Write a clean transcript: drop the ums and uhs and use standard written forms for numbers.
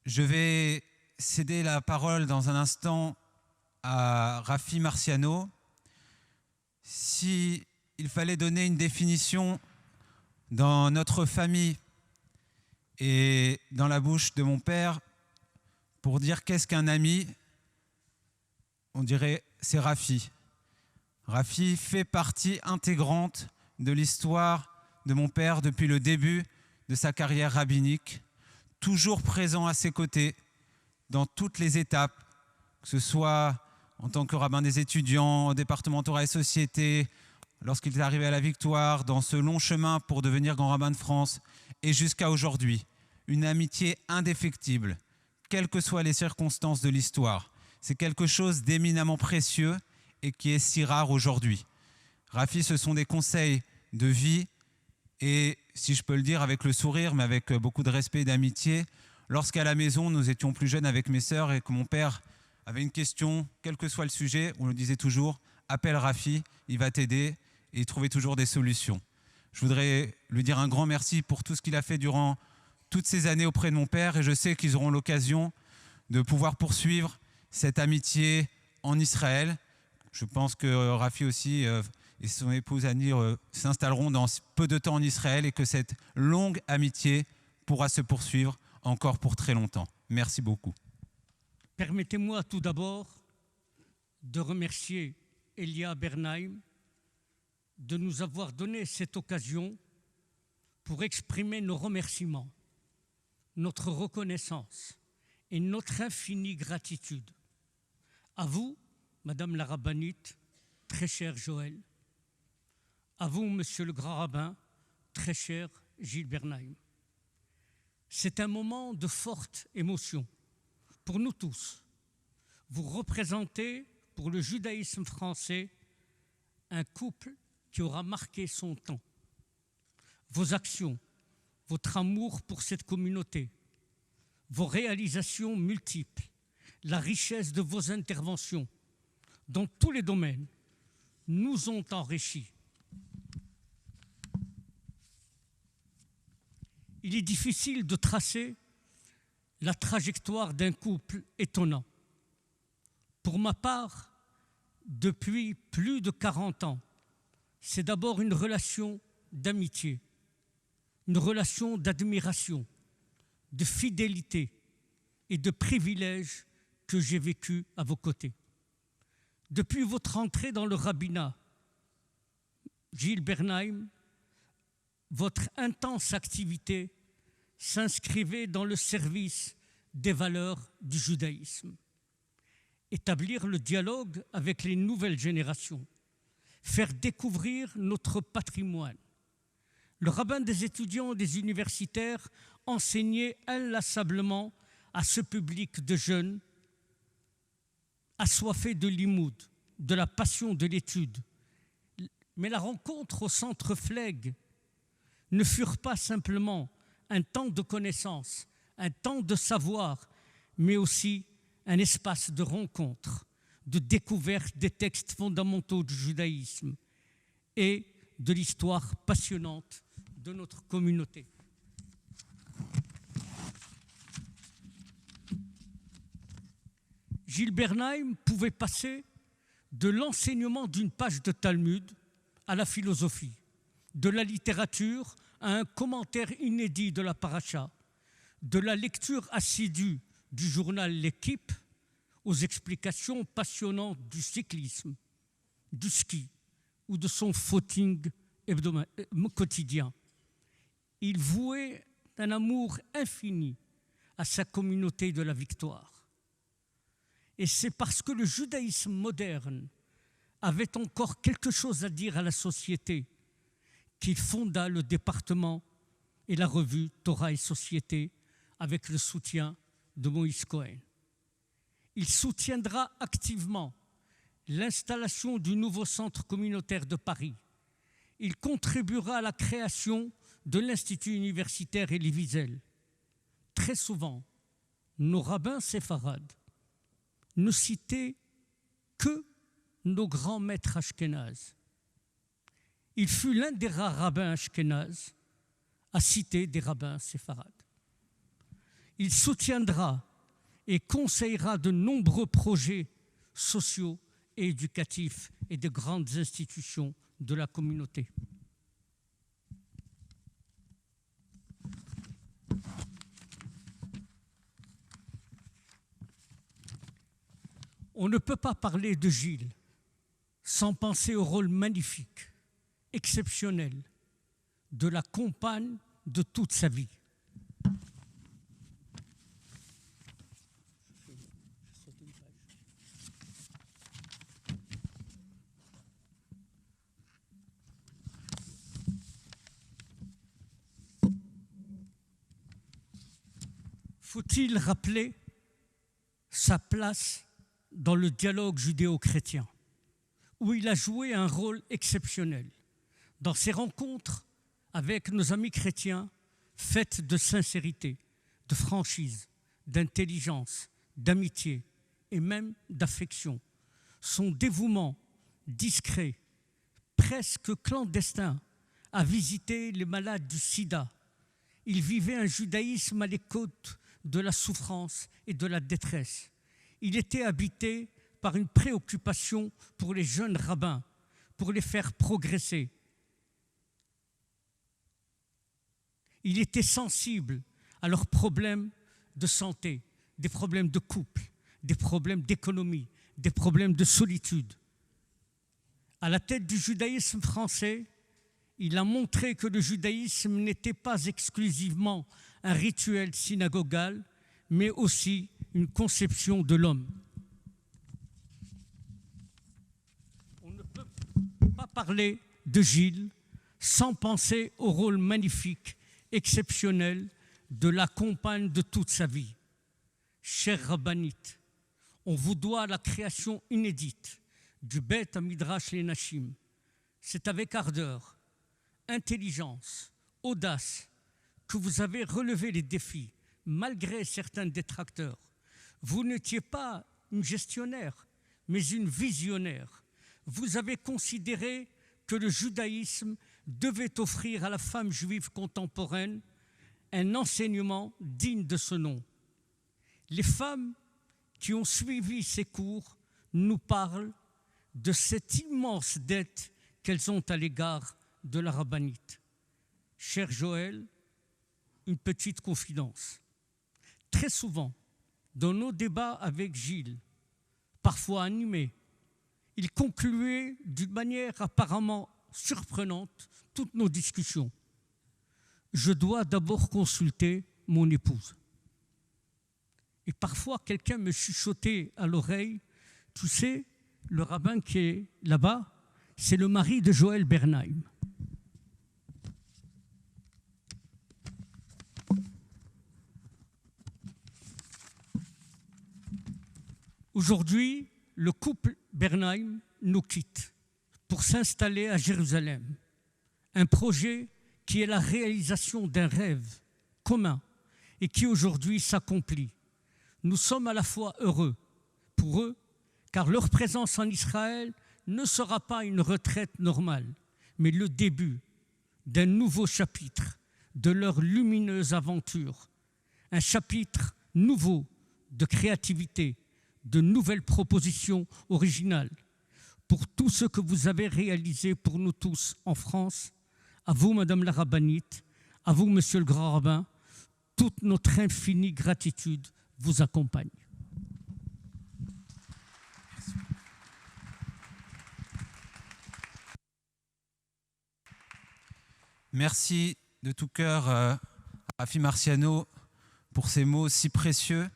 Je vais céder la parole dans un instant à Rafi Marciano. Si il fallait donner une définition dans notre famille et dans la bouche de mon père pour dire qu'est-ce qu'un ami, on dirait c'est Rafi. Rafi fait partie intégrante de l'histoire de mon père depuis le début de sa carrière rabbinique, toujours présent à ses côtés dans toutes les étapes, que ce soit en tant que rabbin des étudiants, au département Torah et Société, lorsqu'il est arrivé à la victoire, dans ce long chemin pour devenir grand rabbin de France, et jusqu'à aujourd'hui. Une amitié indéfectible, quelles que soient les circonstances de l'histoire. C'est quelque chose d'éminemment précieux et qui est si rare aujourd'hui. Rafi, ce sont des conseils de vie et, si je peux le dire avec le sourire, mais avec beaucoup de respect et d'amitié, lorsqu'à la maison, nous étions plus jeunes avec mes sœurs et que mon père avait une question, quel que soit le sujet, on le disait toujours, appelle Rafi, il va t'aider, et il trouvait toujours des solutions. Je voudrais lui dire un grand merci pour tout ce qu'il a fait durant toutes ces années auprès de mon père, et je sais qu'ils auront l'occasion de pouvoir poursuivre cette amitié en Israël. Je pense que Rafi aussi et son épouse Annie s'installeront dans peu de temps en Israël et que cette longue amitié pourra se poursuivre encore pour très longtemps. Merci beaucoup. Permettez-moi tout d'abord de remercier Elia Bernheim de nous avoir donné cette occasion pour exprimer nos remerciements, notre reconnaissance et notre infinie gratitude. À vous, Madame la rabbinite, très cher Joël. À vous, Monsieur le grand rabbin, très cher Gilles Bernheim. C'est un moment de forte émotion pour nous tous. Vous représentez pour le judaïsme français un couple qui aura marqué son temps. Vos actions, votre amour pour cette communauté, vos réalisations multiples, la richesse de vos interventions dans tous les domaines nous ont enrichis. Il est difficile de tracer la trajectoire d'un couple étonnant. Pour ma part, depuis plus de 40 ans, c'est d'abord une relation d'amitié, une relation d'admiration, de fidélité et de privilège que j'ai vécu à vos côtés. Depuis votre entrée dans le rabbinat, Gilles Bernheim, votre intense activité s'inscrivait dans le service des valeurs du judaïsme. Établir le dialogue avec les nouvelles générations, faire découvrir notre patrimoine. Le rabbin des étudiants et des universitaires enseignait inlassablement à ce public de jeunes assoiffés de limoud, de la passion de l'étude. Mais la rencontre au centre Flegg ne furent pas simplement un temps de connaissance, un temps de savoir, mais aussi un espace de rencontre, de découverte des textes fondamentaux du judaïsme et de l'histoire passionnante de notre communauté. Gilles Bernheim pouvait passer de l'enseignement d'une page de Talmud à la philosophie, de la littérature à un commentaire inédit de la paracha, de la lecture assidue du journal L'Équipe aux explications passionnantes du cyclisme, du ski ou de son footing quotidien. Il vouait un amour infini à sa communauté de la victoire. Et c'est parce que le judaïsme moderne avait encore quelque chose à dire à la société qu'il fonda le département et la revue Torah et Société avec le soutien de Moïse Cohen. Il soutiendra activement l'installation du nouveau centre communautaire de Paris. Il contribuera à la création de l'Institut universitaire Elie Wiesel. Très souvent, nos rabbins séfarades ne citaient que nos grands maîtres ashkénazes. Il fut l'un des rares rabbins ashkénazes à citer des rabbins séfarades. Il soutiendra et conseillera de nombreux projets sociaux et éducatifs et de grandes institutions de la communauté. On ne peut pas parler de Gilles sans penser au rôle magnifique, exceptionnel, de la compagne de toute sa vie. Faut-il rappeler sa place dans le dialogue judéo-chrétien, où il a joué un rôle exceptionnel dans ses rencontres avec nos amis chrétiens, faites de sincérité, de franchise, d'intelligence, d'amitié et même d'affection. Son dévouement discret, presque clandestin, à visiter les malades du sida. Il vivait un judaïsme à l'écoute de la souffrance et de la détresse. Il était habité par une préoccupation pour les jeunes rabbins, pour les faire progresser. Il était sensible à leurs problèmes de santé, des problèmes de couple, des problèmes d'économie, des problèmes de solitude. À la tête du judaïsme français, il a montré que le judaïsme n'était pas exclusivement un rituel synagogal, mais aussi une conception de l'homme. On ne peut pas parler de Gilles sans penser au rôle magnifique, exceptionnel de la compagne de toute sa vie. Chère rabbinite, on vous doit la création inédite du Beth Midrash Lenashim. C'est avec ardeur, intelligence, audace que vous avez relevé les défis, malgré certains détracteurs. Vous n'étiez pas une gestionnaire, mais une visionnaire. Vous avez considéré que le judaïsme devait offrir à la femme juive contemporaine un enseignement digne de ce nom. Les femmes qui ont suivi ces cours nous parlent de cette immense dette qu'elles ont à l'égard de la rabbinite. Cher Joël, une petite confidence. Très souvent, dans nos débats avec Gilles, parfois animés, il concluait d'une manière apparemment surprenante toutes nos discussions. Je dois d'abord consulter mon épouse. Et parfois, quelqu'un me chuchotait à l'oreille, tu sais, le rabbin qui est là-bas, c'est le mari de Joël Bernheim. Aujourd'hui, le couple Bernheim nous quitte pour s'installer à Jérusalem. Un projet qui est la réalisation d'un rêve commun et qui aujourd'hui s'accomplit. Nous sommes à la fois heureux pour eux, car leur présence en Israël ne sera pas une retraite normale, mais le début d'un nouveau chapitre de leur lumineuse aventure. Un chapitre nouveau de créativité, de nouvelles propositions originales. Pour tout ce que vous avez réalisé pour nous tous en France, à vous, Madame la rabbinite, à vous, Monsieur le grand rabbin, toute notre infinie gratitude vous accompagne. Merci de tout cœur à Rafi Marciano pour ces mots si précieux.